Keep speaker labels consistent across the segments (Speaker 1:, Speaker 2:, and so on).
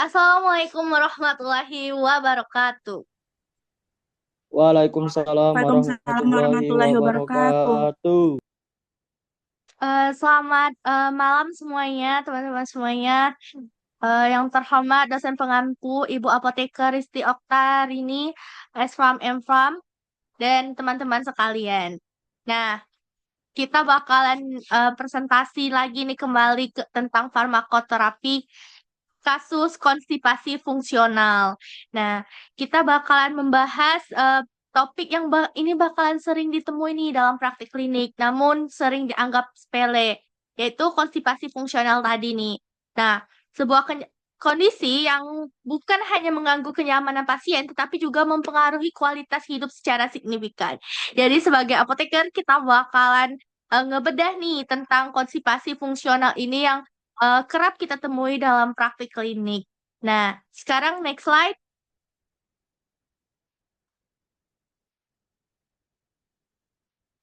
Speaker 1: Assalamualaikum warahmatullahi wabarakatuh.
Speaker 2: Waalaikumsalam
Speaker 3: Waalaikumsalam
Speaker 2: warahmatullahi
Speaker 3: warahmatullahi wabarakatuh.
Speaker 2: wabarakatuh.
Speaker 1: Selamat malam semuanya, teman-teman semuanya. Yang terhormat dosen pengampu Ibu Apoteker Risti Oktarini, S-Farm M-Farm, dan teman-teman sekalian. Nah, kita bakalan presentasi lagi nih kembali tentang farmakoterapi kasus konstipasi fungsional. Nah, kita bakalan membahas topik yang ini bakalan sering ditemui nih dalam praktik klinik, namun sering dianggap sepele, yaitu konstipasi fungsional tadi nih. Nah, sebuah kondisi yang bukan hanya mengganggu kenyamanan pasien, tetapi juga mempengaruhi kualitas hidup secara signifikan. Jadi sebagai apoteker, kita bakalan ngebedah nih tentang konstipasi fungsional ini yang kerap kita temui dalam praktik klinik. Nah, sekarang next slide.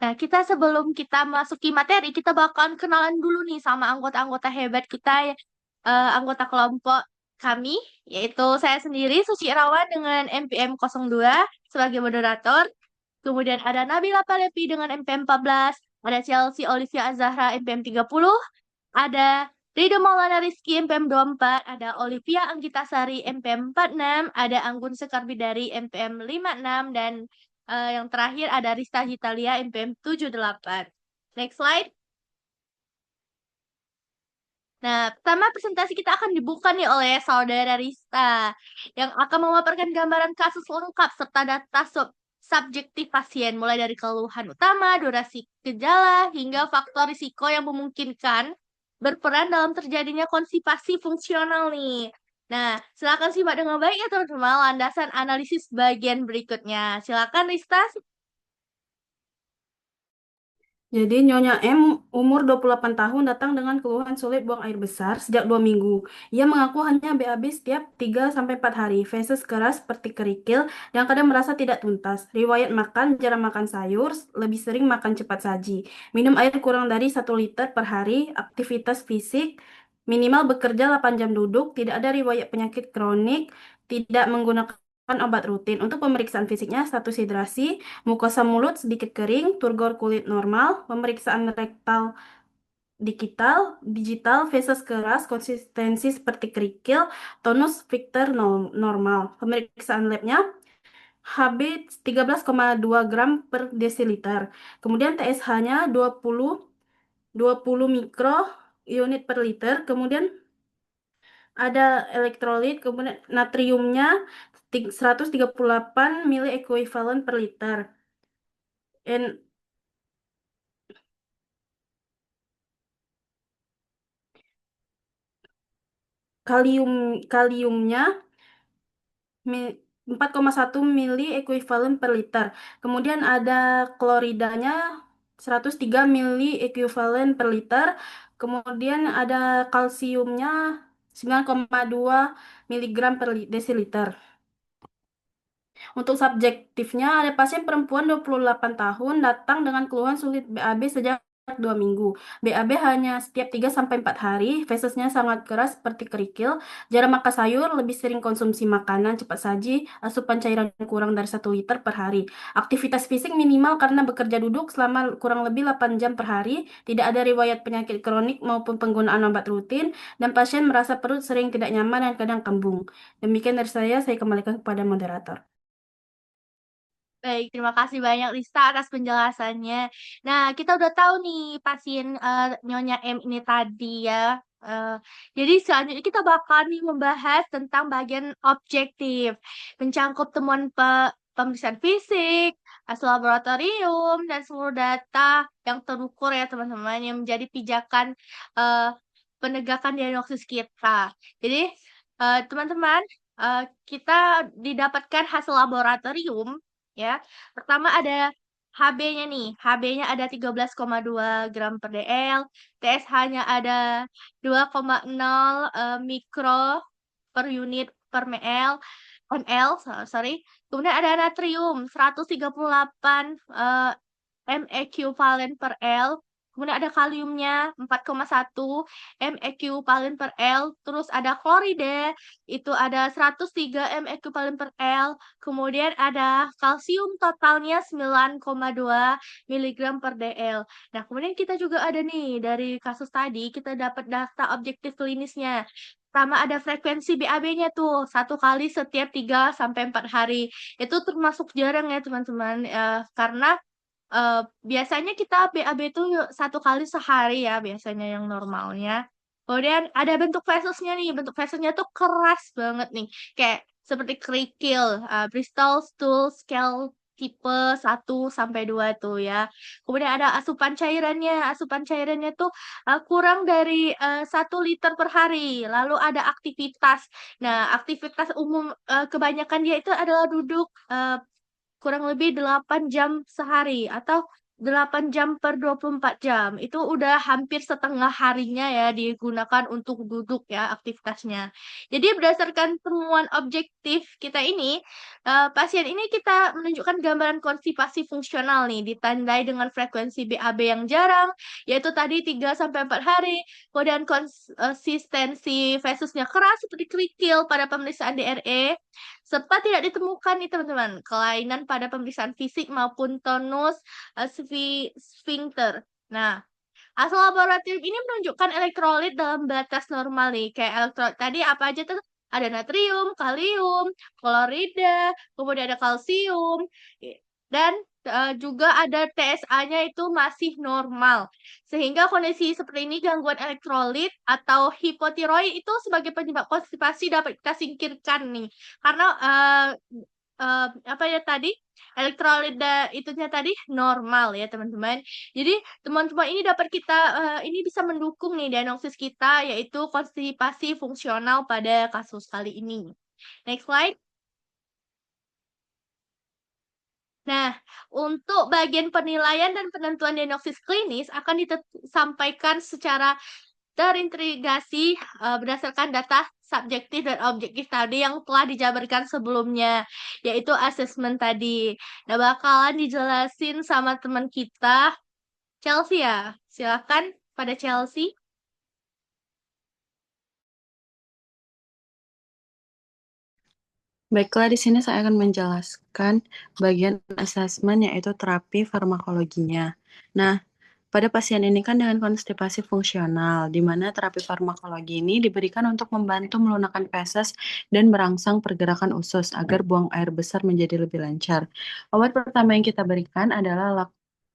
Speaker 1: Nah, sebelum kita masuki materi, kita bakalan kenalan dulu nih sama anggota-anggota hebat kita, anggota kelompok kami, yaitu saya sendiri, Suci Irawan dengan MPM 02 sebagai moderator. Kemudian ada Nabila Palepi dengan MPM 14, ada Chelsea Olivia Azahra MPM 30, ada Rido Maulana Rizky MPM 24, ada Olivia Anggitasari MPM 46, ada Anggun Sekarbidari MPM 56, dan yang terakhir ada Rista Hitalia MPM 78. Next slide. Nah, pertama presentasi kita akan dibuka nih oleh Saudara Rista yang akan memaparkan gambaran kasus lengkap serta data subjektif pasien mulai dari keluhan utama, durasi gejala, hingga faktor risiko yang memungkinkan berperan dalam terjadinya konstipasi fungsional nih. Nah, silakan simak dengan baik ya teman-teman landasan analisis bagian berikutnya. Silakan Rista.
Speaker 3: Jadi Nyonya M umur 28 tahun datang dengan keluhan sulit buang air besar sejak 2 minggu. Ia mengaku hanya BAB setiap 3 sampai 4 hari, feses keras seperti kerikil, dan kadang merasa tidak tuntas. Riwayat makan, jarang makan sayur, lebih sering makan cepat saji. Minum air kurang dari 1 liter per hari, aktivitas fisik, minimal bekerja 8 jam duduk, tidak ada riwayat penyakit kronik, tidak menggunakan obat rutin. Untuk pemeriksaan fisiknya, status hidrasi, mukosa mulut sedikit kering, turgor kulit normal, pemeriksaan rektal digital, feses keras, konsistensi seperti kerikil, tonus Victor normal. Pemeriksaan labnya Hb 13,2 gram per desiliter. Kemudian TSH-nya 20 mikro unit per liter. Kemudian ada elektrolit, kemudian natriumnya 138 mili ekuivalen per liter. And kaliumnya 4,1 mili ekuivalen per liter. Kemudian ada kloridanya 103 mili ekuivalen per liter. Kemudian ada kalsiumnya 9,2 miligram per desiliter. Untuk subjektifnya, ada pasien perempuan 28 tahun datang dengan keluhan sulit BAB sejak 2 minggu. BAB hanya setiap 3 sampai 4 hari, fesesnya sangat keras seperti kerikil, jarang makan sayur, lebih sering konsumsi makanan cepat saji, asupan cairan kurang dari 1 liter per hari. Aktivitas fisik minimal karena bekerja duduk selama kurang lebih 8 jam per hari, tidak ada riwayat penyakit kronik maupun penggunaan obat rutin, dan pasien merasa perut sering tidak nyaman dan kadang kembung. Demikian dari saya kembalikan kepada moderator.
Speaker 1: Baik, terima kasih banyak Lista atas penjelasannya. Nah, kita udah tahu nih pasien Nyonya M ini tadi ya. Eh, jadi selanjutnya kita bakal nih membahas tentang bagian objektif, mencangkup temuan pemeriksaan fisik, hasil laboratorium, dan seluruh data yang terukur ya teman-teman yang menjadi pijakan eh, penegakan diagnosis kita. Jadi teman-teman, kita didapatkan hasil laboratorium ya. Pertama ada HB-nya nih. HB-nya ada 13,2 gram per dl, TSH-nya ada 2,0 mikro per unit per ml, sorry. Kemudian ada natrium 138 mEq valen per L. kemudian ada kaliumnya 4,1 mEq per L, terus ada klorida itu ada 103 mEq per L, kemudian ada kalsium totalnya 9,2 miligram per dl. Nah, kemudian kita juga ada nih dari kasus tadi kita dapat data objektif klinisnya. Pertama ada frekuensi BAB-nya tuh satu kali setiap 3 sampai 4 hari. Itu termasuk jarang ya teman-teman, karena biasanya kita BAB itu satu kali sehari ya biasanya yang normalnya. Kemudian ada bentuk vesesnya nih, bentuk vesesnya tuh keras banget nih, kayak seperti kerikil, Bristol stool scale tipe 1 sampai 2 tuh ya. Kemudian ada asupan cairannya tuh kurang dari 1 liter per hari. Lalu ada aktivitas. Nah, aktivitas umum kebanyakan dia itu adalah duduk kurang lebih 8 jam sehari atau 8 jam per 24 jam. Itu udah hampir setengah harinya ya digunakan untuk duduk ya aktivitasnya. Jadi berdasarkan temuan objektif kita ini, pasien ini kita menunjukkan gambaran konstipasi fungsional nih, ditandai dengan frekuensi BAB yang jarang, yaitu tadi 3 sampai 4 hari, kemudian konsistensi festusnya keras seperti kerikil pada pemeriksaan DRE, serta tidak ditemukan nih teman-teman kelainan pada pemeriksaan fisik maupun tonus sphincter. Nah, hasil laboratorium ini menunjukkan elektrolit dalam batas normal nih. Kayak elektrolit tadi apa aja tuh? Ada natrium, kalium, klorida, kemudian ada kalsium, dan juga ada TSA-nya itu masih normal. Sehingga kondisi seperti ini gangguan elektrolit atau hipotiroid itu sebagai penyebab konstipasi dapat kita singkirkan nih. Karena apa ya tadi elektrolit itunya tadi normal ya teman-teman. Jadi teman-teman ini dapat kita ini bisa mendukung nih diagnosis kita yaitu konstipasi fungsional pada kasus kali ini. Next slide. Nah, untuk bagian penilaian dan penentuan diagnosis klinis akan disampaikan secara terintegrasi berdasarkan data subjektif dan objektif tadi yang telah dijabarkan sebelumnya, yaitu asesmen tadi. Nah, bakalan dijelasin sama teman kita, Chelsea ya. Silakan pada Chelsea.
Speaker 2: Baiklah, di sini saya akan menjelaskan bagian asesmen yaitu terapi farmakologinya. Nah, pada pasien ini kan dengan konstipasi fungsional, di mana terapi farmakologi ini diberikan untuk membantu melunakkan feses dan merangsang pergerakan usus agar buang air besar menjadi lebih lancar. Obat pertama yang kita berikan adalah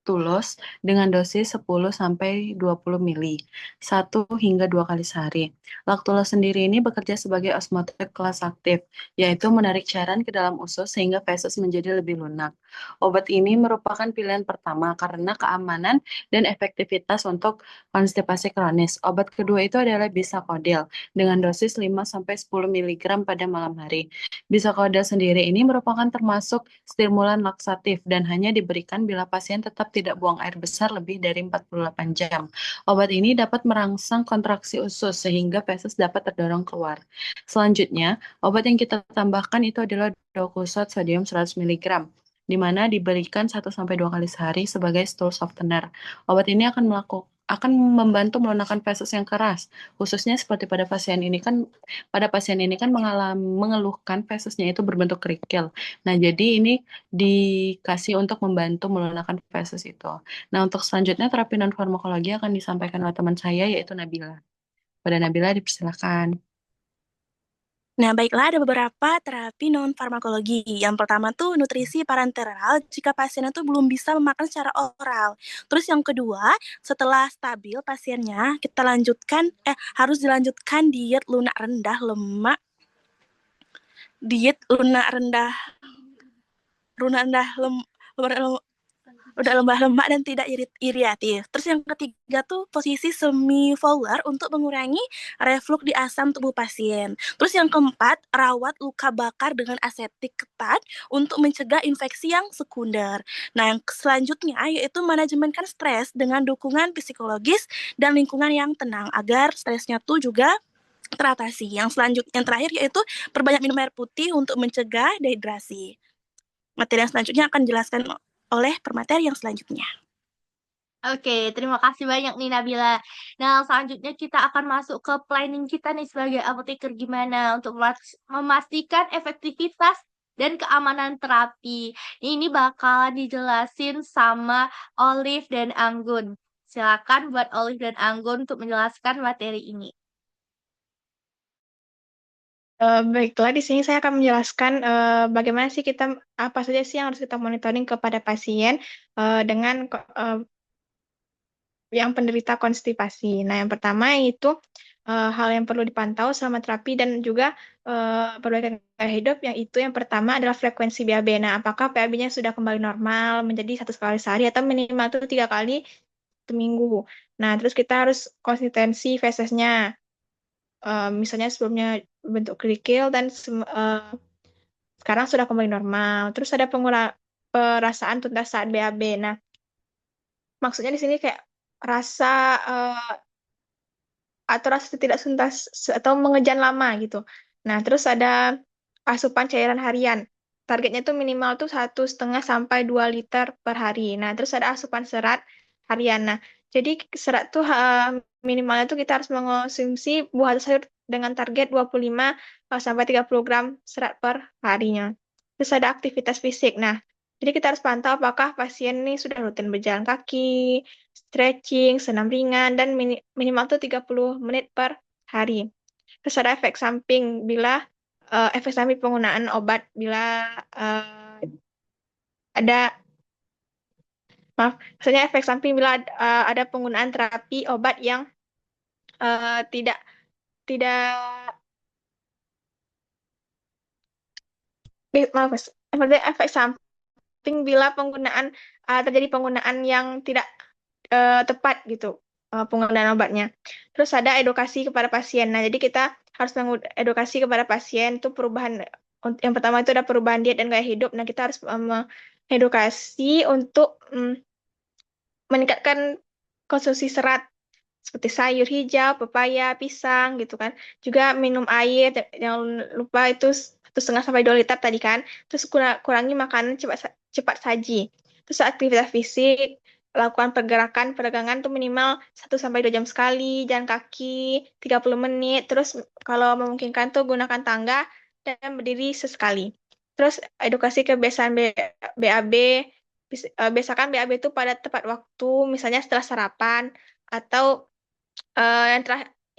Speaker 2: Lactulose dengan dosis 10-20 mili, 1 hingga 2 kali sehari. Lactulose sendiri ini bekerja sebagai osmotik kelas aktif, yaitu menarik cairan ke dalam usus sehingga feses menjadi lebih lunak. Obat ini merupakan pilihan pertama karena keamanan dan efektivitas untuk konstipasi kronis. Obat kedua itu adalah Bisakodil dengan dosis 5-10 mg pada malam hari. Bisakodil sendiri ini merupakan termasuk stimulan laksatif dan hanya diberikan bila pasien tetap tidak buang air besar lebih dari 48 jam. Obat ini dapat merangsang kontraksi usus sehingga feses dapat terdorong keluar. Selanjutnya, obat yang kita tambahkan itu adalah Docusat sodium 100 mg, di mana diberikan 1-2 kali sehari sebagai stool softener. Obat ini akan membantu melunakkan feses yang keras, khususnya seperti pada pasien ini kan mengeluhkan fesesnya itu berbentuk kerikil. Nah, jadi ini dikasih untuk membantu melunakkan feses itu. Nah, untuk selanjutnya terapi non farmakologi akan disampaikan oleh teman saya yaitu Nabila. Pada Nabila dipersilakan.
Speaker 4: Nah, baiklah ada beberapa terapi non-farmakologi. Yang pertama tuh nutrisi parenteral jika pasien itu belum bisa memakan secara oral. Terus yang kedua, setelah stabil pasiennya, kita harus dilanjutkan diet lunak rendah lemak. Diet lunak rendah udah lembah lemak dan tidak iriatif. Terus yang ketiga tuh posisi semi volar untuk mengurangi reflux di asam tubuh pasien. Terus yang keempat, rawat luka bakar dengan aseptik ketat untuk mencegah infeksi yang sekunder. Nah, yang selanjutnya yaitu manajemenkan stres dengan dukungan psikologis dan lingkungan yang tenang agar stresnya tuh juga teratasi. Yang terakhir yaitu perbanyak minum air putih untuk mencegah dehidrasi. Materi yang selanjutnya akan dijelaskan oleh permateri yang selanjutnya.
Speaker 1: Oke, terima kasih banyak nih Nabila. Nah, selanjutnya kita akan masuk ke planning kita nih sebagai apoteker gimana untuk memastikan efektivitas dan keamanan terapi. Ini bakal dijelasin sama Olive dan Anggun. Silakan buat Olive dan Anggun untuk menjelaskan materi ini.
Speaker 5: Baiklah, di sini saya akan menjelaskan bagaimana sih apa saja sih yang harus kita monitoring kepada pasien dengan yang penderita konstipasi. Nah, yang pertama itu hal yang perlu dipantau selama terapi dan juga perbaikan gaya hidup, yaitu yang pertama adalah frekuensi BAB. Nah, apakah PAB-nya sudah kembali normal menjadi 1 kali sehari atau minimal itu 3 kali seminggu. Nah, terus kita harus konsistensi fesesnya. Misalnya sebelumnya bentuk kerikil dan sekarang sudah kembali normal. Terus ada perasaan tuntas saat BAB. Nah, maksudnya di sini kayak rasa atau rasa tidak tuntas atau mengejan lama gitu. Nah, terus ada asupan cairan harian. Targetnya tuh minimal tuh 1,5 sampai 2 liter per hari. Nah, terus ada asupan serat harian. Nah, jadi serat tuh minimalnya tuh kita harus mengonsumsi buah atau sayur dengan target 25 sampai 30 gram serat per harinya. Terus ada aktivitas fisik. Nah, jadi kita harus pantau apakah pasien ini sudah rutin berjalan kaki, stretching, senam ringan, dan minimal tuh 30 menit per hari. Terus ada efek samping penggunaan obat bila ada, maksudnya efek samping bila ada penggunaan terapi obat yang tidak tidak maaf, maksudnya efek samping bila terjadi penggunaan yang tidak tepat gitu penggunaan obatnya. Terus ada edukasi kepada pasien. Nah, jadi kita harus edukasi kepada pasien itu yang pertama itu ada perubahan diet dan gaya hidup. Nah, kita harus mengedukasi untuk meningkatkan konsumsi serat seperti sayur hijau, pepaya, pisang gitu kan. Juga minum air, jangan lupa itu 1,5 sampai 2 liter tadi kan. Terus kurangi makanan cepat saji. Terus aktivitas fisik, lakukan peregangan tuh minimal 1 sampai 2 jam sekali, jalan kaki 30 menit. Terus kalau memungkinkan tuh gunakan tangga dan berdiri sesekali. Terus edukasi kebiasaan BAB, biasakan BAB itu pada tepat waktu, misalnya setelah sarapan atau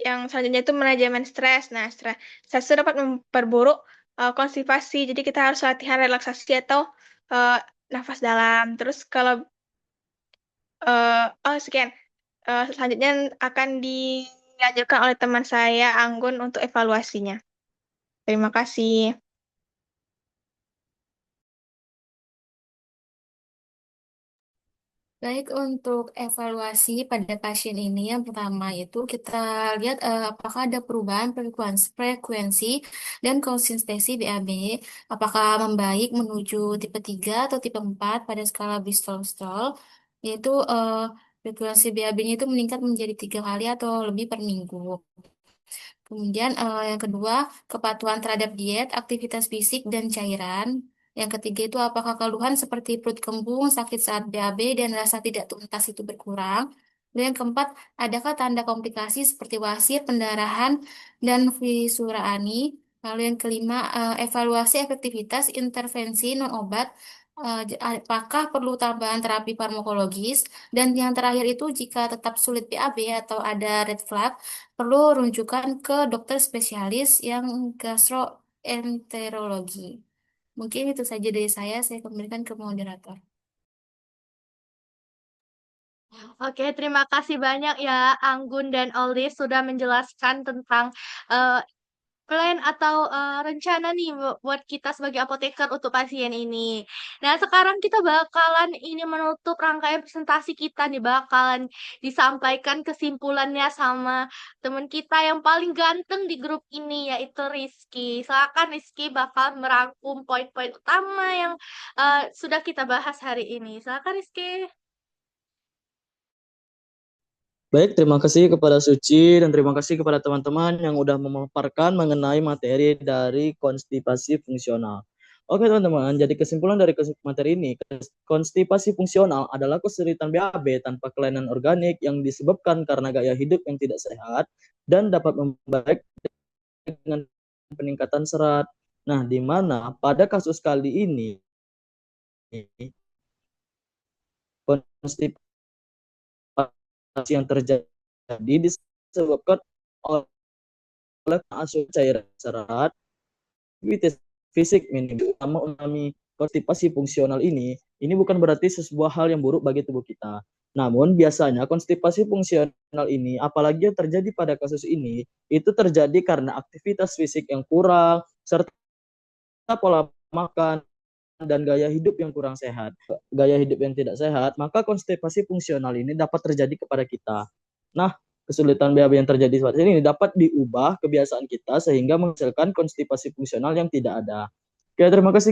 Speaker 5: yang selanjutnya itu manajemen stres. Nah, stres itu dapat memperburuk konstipasi. Jadi kita harus latihan relaksasi atau nafas dalam. Terus kalau sekian. Selanjutnya akan dilanjutkan oleh teman saya Anggun untuk evaluasinya. Terima kasih.
Speaker 6: Baik, untuk evaluasi pada pasien ini, yang pertama itu kita lihat apakah ada perubahan frekuensi dan konsistensi BAB, apakah membaik menuju tipe 3 atau tipe 4 pada skala Bristol-Stoll, yaitu frekuensi BAB-nya itu meningkat menjadi 3 kali atau lebih per minggu. Kemudian yang kedua, kepatuhan terhadap diet, aktivitas fisik, dan cairan. Yang ketiga itu apakah keluhan seperti perut kembung, sakit saat BAB, dan rasa tidak tuntas itu berkurang. Dan yang keempat, adakah tanda komplikasi seperti wasir, pendarahan, dan visura ani. Lalu yang kelima, evaluasi efektivitas intervensi non-obat. Apakah perlu tambahan terapi farmakologis? Dan yang terakhir itu jika tetap sulit BAB atau ada red flag, perlu rujukan ke dokter spesialis yang gastroenterologi. Mungkin itu saja dari saya kembalikan ke moderator.
Speaker 1: Oke, terima kasih banyak ya Anggun dan Olive sudah menjelaskan tentang plan atau rencana nih buat kita sebagai apoteker untuk pasien ini. Nah, sekarang kita bakalan ini menutup rangkaian presentasi kita nih, bakalan disampaikan kesimpulannya sama teman kita yang paling ganteng di grup ini, yaitu Rizky. Silakan Rizky bakal merangkum poin-poin utama yang sudah kita bahas hari ini. Silakan Rizky.
Speaker 7: Baik, terima kasih kepada Suci dan terima kasih kepada teman-teman yang udah memaparkan mengenai materi dari konstipasi fungsional. Oke teman-teman, jadi kesimpulan dari materi ini, konstipasi fungsional adalah kesulitan BAB tanpa kelainan organik yang disebabkan karena gaya hidup yang tidak sehat dan dapat membaik dengan peningkatan serat. Nah, di mana pada kasus kali ini konstipasi yang terjadi disebabkan oleh asupan cairan serat, aktivitas fisik minim, sama mengalami konstipasi fungsional ini bukan berarti sebuah hal yang buruk bagi tubuh kita. Namun biasanya konstipasi fungsional ini, apalagi yang terjadi pada kasus ini, itu terjadi karena aktivitas fisik yang kurang, serta pola makan dan gaya hidup yang kurang sehat. Gaya hidup yang tidak sehat, maka konstipasi fungsional ini dapat terjadi kepada kita. Nah, kesulitan BAB yang terjadi saat ini dapat diubah kebiasaan kita sehingga menghasilkan konstipasi fungsional yang tidak ada. Oke, terima kasih.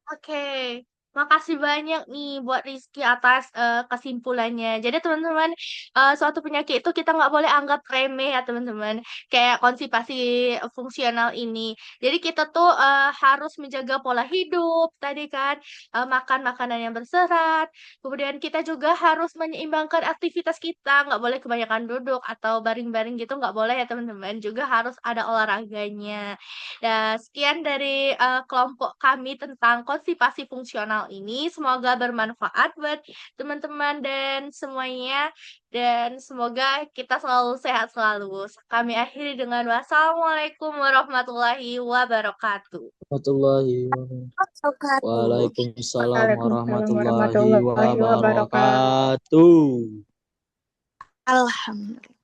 Speaker 1: Oke, makasih banyak nih buat Rizky atas kesimpulannya. Jadi teman-teman, suatu penyakit itu kita nggak boleh anggap remeh ya teman-teman. Kayak konstipasi fungsional ini. Jadi kita tuh harus menjaga pola hidup tadi kan, makan makanan yang berserat. Kemudian kita juga harus menyeimbangkan aktivitas kita. Nggak boleh kebanyakan duduk atau baring-baring gitu, nggak boleh ya teman-teman. Juga harus ada olahraganya. Ya, sekian dari kelompok kami tentang konstipasi fungsional ini. Semoga bermanfaat buat teman-teman dan semuanya. Dan semoga kita selalu sehat selalu. Kami akhiri dengan wassalamualaikum warahmatullahi wabarakatuh.
Speaker 7: Warahmatullahi wabarakatuh. Waalaikumsalam warahmatullahi wabarakatuh.
Speaker 4: Alhamdulillah.